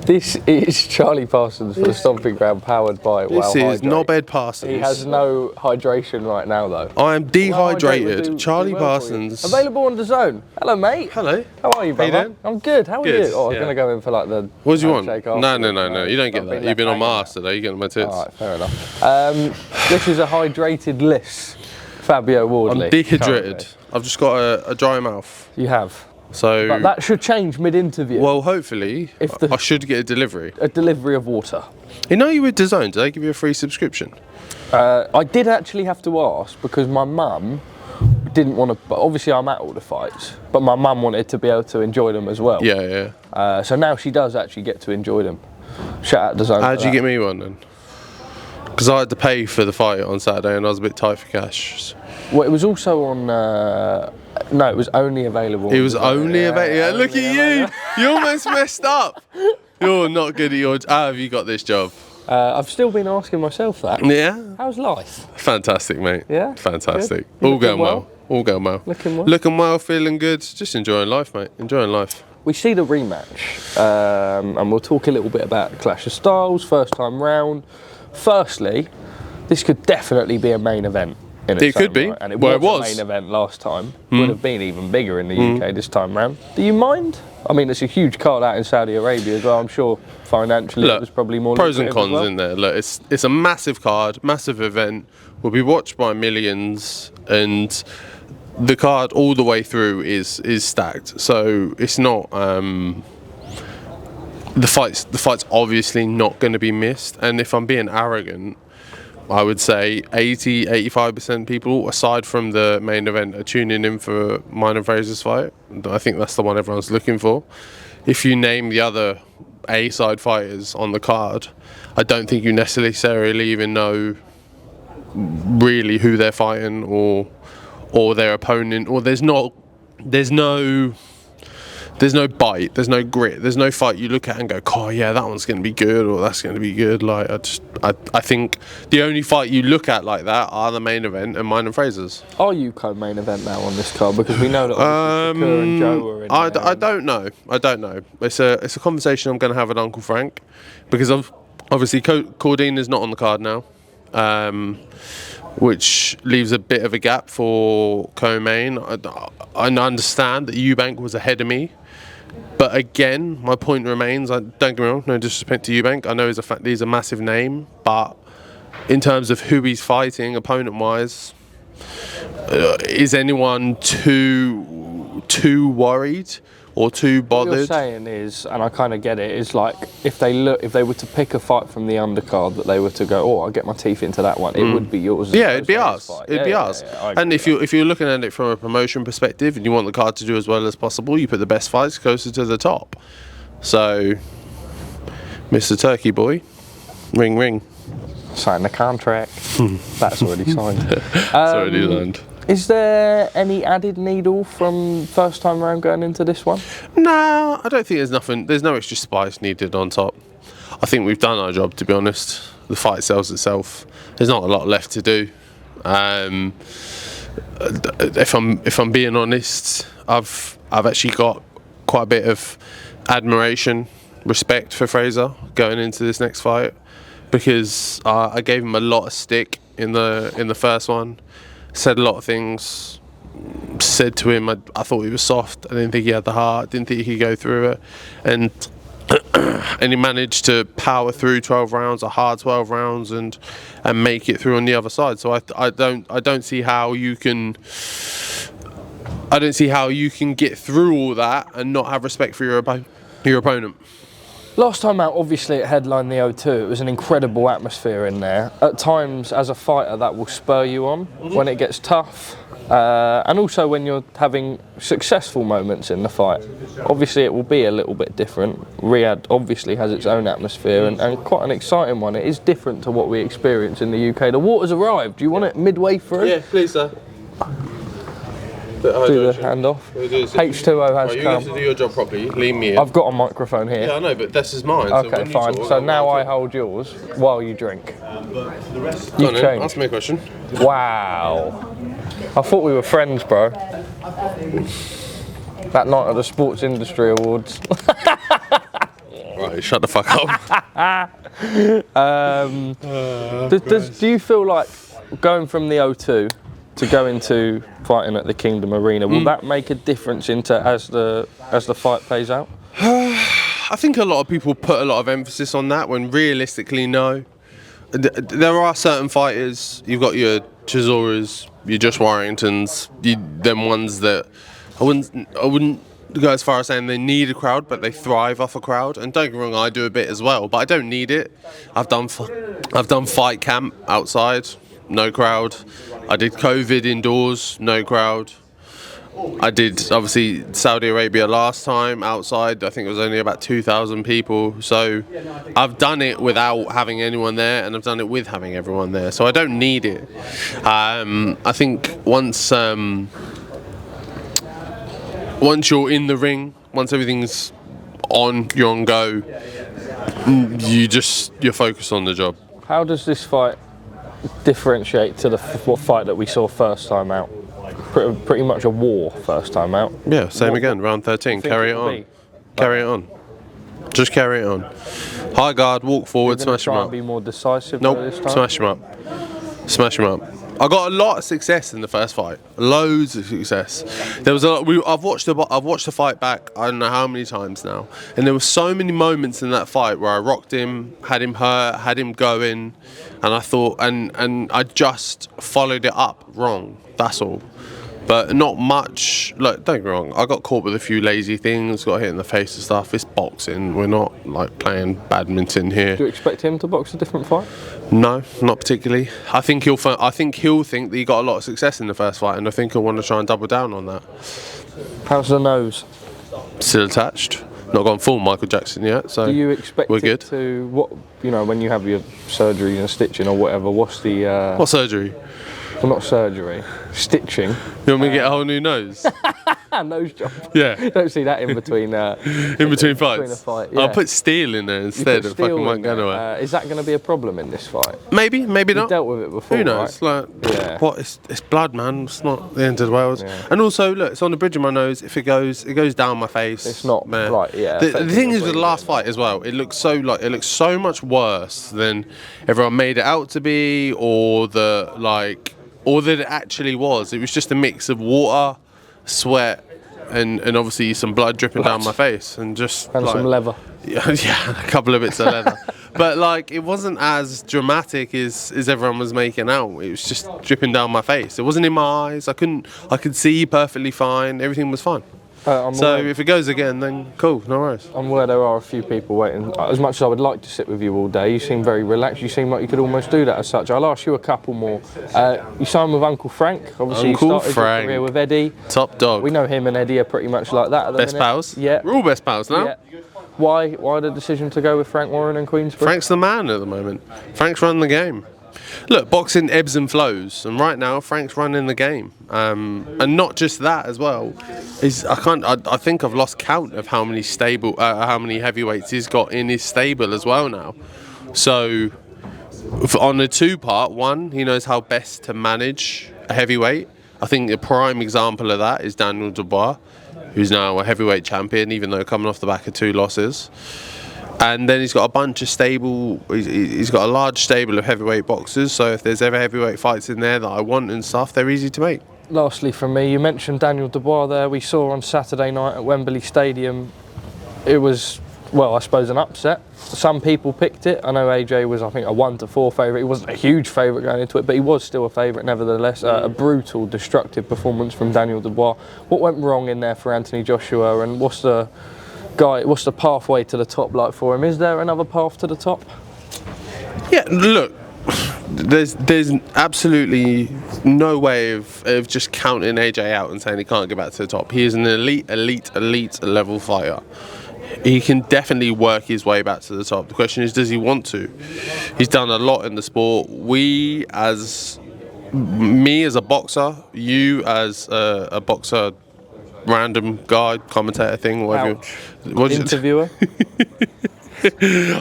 This is Charlie Parsons for the Stomping Ground, powered by This is Knobhead Parsons. He has no hydration right now, though. I am dehydrated. Charlie Parsons. Available on DAZN. Hello, mate. Hello. How are you, brother? How you doing? I'm good. How are you? Oh, I was going to go in for like the. What do you want? No. You don't get that. You've been on my ass today. You're getting my tits. All right, fair enough. This is a hydrated list. Fabio Wardley. I'm dehydrated. I've just got a dry mouth. You have. So. But that should change mid-interview. Well, hopefully, I should get a delivery. A delivery of water. You know you with DAZN, do they give you a free subscription? I did actually have to ask because my mum didn't want to. But obviously, I'm at all the fights, but my mum wanted to be able to enjoy them as well. Yeah. So now she does actually get to enjoy them. Shout out DAZN. How'd you get me one then? Because I had to pay for the fight on Saturday and I was a bit tight for cash. Well, it was also on. No, it was only available. It was only available. Yeah, look at you! You almost messed up. You're not good at your. How have you got this job? I've still been asking myself that. Yeah. How's life? Fantastic, mate. Yeah. Fantastic. All going well. All going well. Looking well. Looking well, feeling good. Just enjoying life, mate. Enjoying life. We see the rematch, and we'll talk a little bit about Clash of Styles, first time round. Firstly, this could definitely be a main event. It could be. Right. And it was a main event last time. Would have been even bigger in the UK this time round. Do you mind? I mean, it's a huge card out in Saudi Arabia as well. I'm sure financially it was probably more. Pros and cons in there. Look, it's a massive card, massive event. Will be watched by millions, and the card all the way through is stacked. So it's not. The fight's obviously not going to be missed. And if I'm being arrogant, I would say 80-85% people, aside from the main event, are tuning in for mine and Fraser's fight. I think that's the one everyone's looking for. If you name the other A-side fighters on the card, I don't think you necessarily even know really who they're fighting or their opponent. Or there's no bite, there's no grit, there's no fight you look at and go, oh yeah, that one's going to be good or that's going to be good. Like I think the only fight you look at like that are the main event and mine and Fraser's. Are you co-main event now on this card? Because we know that obviously Shakur and Joe are in I don't know. It's a conversation I'm going to have with Uncle Frank, because obviously Cordine is not on the card now, which leaves a bit of a gap for co-main. I understand that Eubank was ahead of me. But again, my point remains, don't get me wrong, no disrespect to Eubank, I know he's a massive name, but in terms of who he's fighting, opponent-wise, is anyone too worried or too bothered? What you're saying is, and I kind of get it, is like if they were to pick a fight from the undercard that they were to go, oh, I'll get my teeth into that one, it would be yours. Yeah, it'd be ours. It'd be ours. And if you're looking at it from a promotion perspective and you want the card to do as well as possible, you put the best fights closer to the top. So, Mr. Turkey Boy, ring ring. Sign the contract. That's already signed. It's already signed. Is there any added needle from first time round going into this one? No, I don't think there's nothing. There's no extra spice needed on top. I think we've done our job, to be honest. The fight sells itself. There's not a lot left to do. If I'm being honest, I've actually got quite a bit of admiration, respect for Fraser going into this next fight, because I gave him a lot of stick in the first one. Said a lot of things, said to him I thought he was soft, I didn't think he had the heart, didn't think he could go through it, and he managed to power through 12 rounds, a hard 12 rounds, and make it through on the other side. So I don't see how you can get through all that and not have respect for your opponent. Last time out, obviously, it headlined the O2. It was an incredible atmosphere in there. At times, as a fighter, that will spur you on when it gets tough. And also when you're having successful moments in the fight. Obviously, it will be a little bit different. Riyadh obviously has its own atmosphere and quite an exciting one. It is different to what we experience in the UK. The water's arrived. Do you want it midway through? Yeah, please, sir. Do the handoff. H2O has you come. have to do your job properly. Leave me in. I've got a microphone here. Yeah, I know, but this is mine. Okay, fine. So now I hold yours while you drink. You've changed. Ask me a question. Wow. I thought we were friends, bro. That night at the Sports Industry Awards. Right. No, shut the fuck up. Do you feel like going from the O2 to going to fighting at the Kingdom Arena, will that make a difference into as the fight plays out? I think a lot of people put a lot of emphasis on that when realistically, no. There are certain fighters, you've got your Chisoras, your Josh Warringtons, them ones that I wouldn't go as far as saying they need a crowd, but they thrive off a crowd. And don't get me wrong, I do a bit as well, but I don't need it. I've done fight camp outside, no crowd. I did COVID indoors, no crowd. I did obviously Saudi Arabia last time outside. I think it was only about 2,000 people. So I've done it without having anyone there, and I've done it with having everyone there. So I don't need it. I think once you're in the ring, once everything's on, you're on go. You're focused on the job. How does this fight differentiate to the fight that we saw first time out? Pretty much a war first time out. Yeah, same again, round 13, carry it on. Carry it on. Just carry it on. High guard, walk forward, smash him up. Be more decisive nope, this time? Smash him up. Smash him up. I got a lot of success in the first fight. Loads of success. There was a lot, I've watched the fight back I don't know how many times now, and there were so many moments in that fight where I rocked him, had him hurt, had him going, and I thought and I just followed it up wrong. That's all. But not much. Like, don't get me wrong, I got caught with a few lazy things, got hit in the face and stuff. It's boxing. We're not like playing badminton here. Do you expect him to box a different fight? No, not particularly. I think he'll think that he got a lot of success in the first fight, and I think he'll want to try and double down on that. How's the nose? Still attached. Not gone full Michael Jackson yet, so do you expect we're it good. To when you have your surgery and stitching or whatever? What's the what surgery? Well, not surgery, stitching. You want me to get a whole new nose? Nose job. Yeah. Don't see that in between. In between fights. Between a fight, yeah. I'll put steel in there instead of fucking Mike Galloway. Is that going to be a problem in this fight? Maybe not. You've dealt with it before. Who knows? Right? What? It's blood, man. It's not the end of the world. Yeah. And also, look, it's on the bridge of my nose. If it goes down my face. It's not right. Yeah. The thing is with the last fight as well, it looks so much worse than everyone made it out to be, or that it actually was. It was just a mix of water, sweat, and obviously some blood dripping down my face, and some leather. Yeah, a couple of bits of leather. But it wasn't as dramatic as everyone was making out. It was just dripping down my face. It wasn't in my eyes. I could see perfectly fine. Everything was fine. So if it goes again, then cool, no worries. I'm aware there are a few people waiting. As much as I would like to sit with you all day, you seem very relaxed. You seem like you could almost do that as such. I'll ask you a couple more. You signed with Uncle Frank. Obviously, you started your career with Eddie. Top dog. We know him and Eddie are pretty much like that at the Best minute. pals? Yeah. We're all best pals now. Yeah. Why the decision to go with Frank Warren and Queensbury? Frank's the man at the moment. Frank's running the game. Look, boxing ebbs and flows, and right now Frank's running the game, and not just that as well. I think I've lost count of how many heavyweights he's got in his stable as well now. So, on the two-part, one, he knows how best to manage a heavyweight. I think the prime example of that is Daniel Dubois, who's now a heavyweight champion, even though coming off the back of 2 losses. And then he's got a bunch of he's got a large stable of heavyweight boxers, so if there's ever heavyweight fights in there that I want and stuff, they're easy to make. Lastly from me, you mentioned Daniel Dubois there. We saw on Saturday night at Wembley Stadium, it was, I suppose an upset. Some people picked it. I know AJ was, I think, a 1-4 favourite. He wasn't a huge favourite going into it, but he was still a favourite nevertheless. A brutal, destructive performance from Daniel Dubois. What went wrong in there for Anthony Joshua, and what's the pathway to the top like for him? Is there another path to the top? Yeah, look, there's absolutely no way of just counting AJ out and saying he can't get back to the top. He is an elite level fighter. He can definitely work his way back to the top. The question is, does he want to? He's done a lot in the sport. Me as a boxer, you as a boxer, random guy, commentator thing, whatever. Interviewer.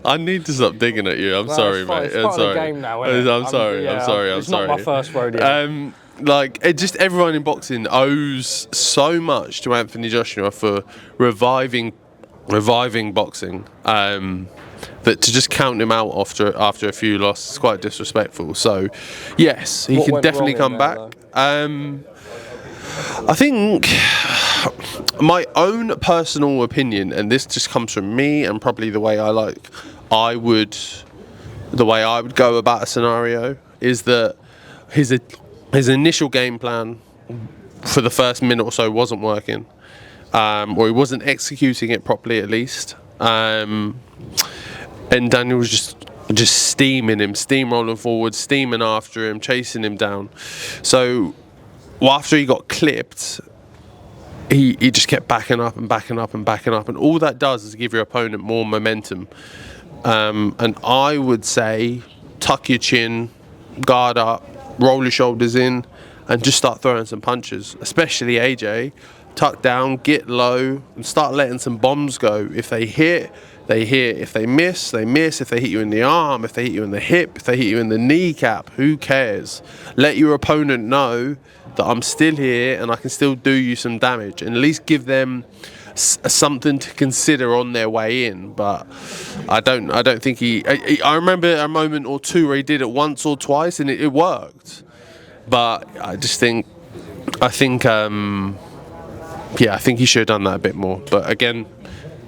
I need to stop digging at you. I'm sorry, mate. I'm sorry. Game now, I'm sorry. I'm sorry. Not my first rodeo. Everyone in boxing owes so much to Anthony Joshua for reviving reviving boxing. That to just count him out after a few losses is quite disrespectful. So, yes, he can definitely come back. I think my own personal opinion, and this just comes from me and probably the way I would go about a scenario, is that his initial game plan for the first minute or so wasn't working, or he wasn't executing it properly at least. And Daniel was just steaming him, steamrolling forward, steaming after him, chasing him down. So after he got clipped, he just kept backing up and backing up and backing up. And all that does is give your opponent more momentum. And I would say tuck your chin, guard up, roll your shoulders in, and just start throwing some punches. Especially AJ, tuck down, get low, and start letting some bombs go. If they hit, they hit. If they miss, they miss. If they hit you in the arm, if they hit you in the hip, if they hit you in the kneecap, who cares? Let your opponent know that I'm still here and I can still do you some damage, and at least give them something to consider on their way in. But I don't think I remember a moment or two where he did it once or twice and it worked. But I think he should have done that a bit more. But again,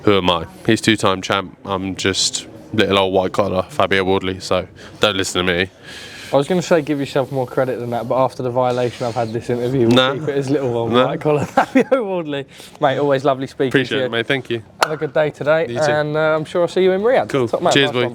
who am I? He's two-time champ. I'm just little old white collar Fabio Wardley, so don't listen to me. I was going to say give yourself more credit than that, but after the violation I've had this interview, we'll keep it as little old white collar Fabio Wardley. Mate, always lovely speaking to you. Appreciate it, mate. Thank you. Have a good day today, and I'm sure I'll see you in Riyadh. Cool. Top man. Cheers, boy.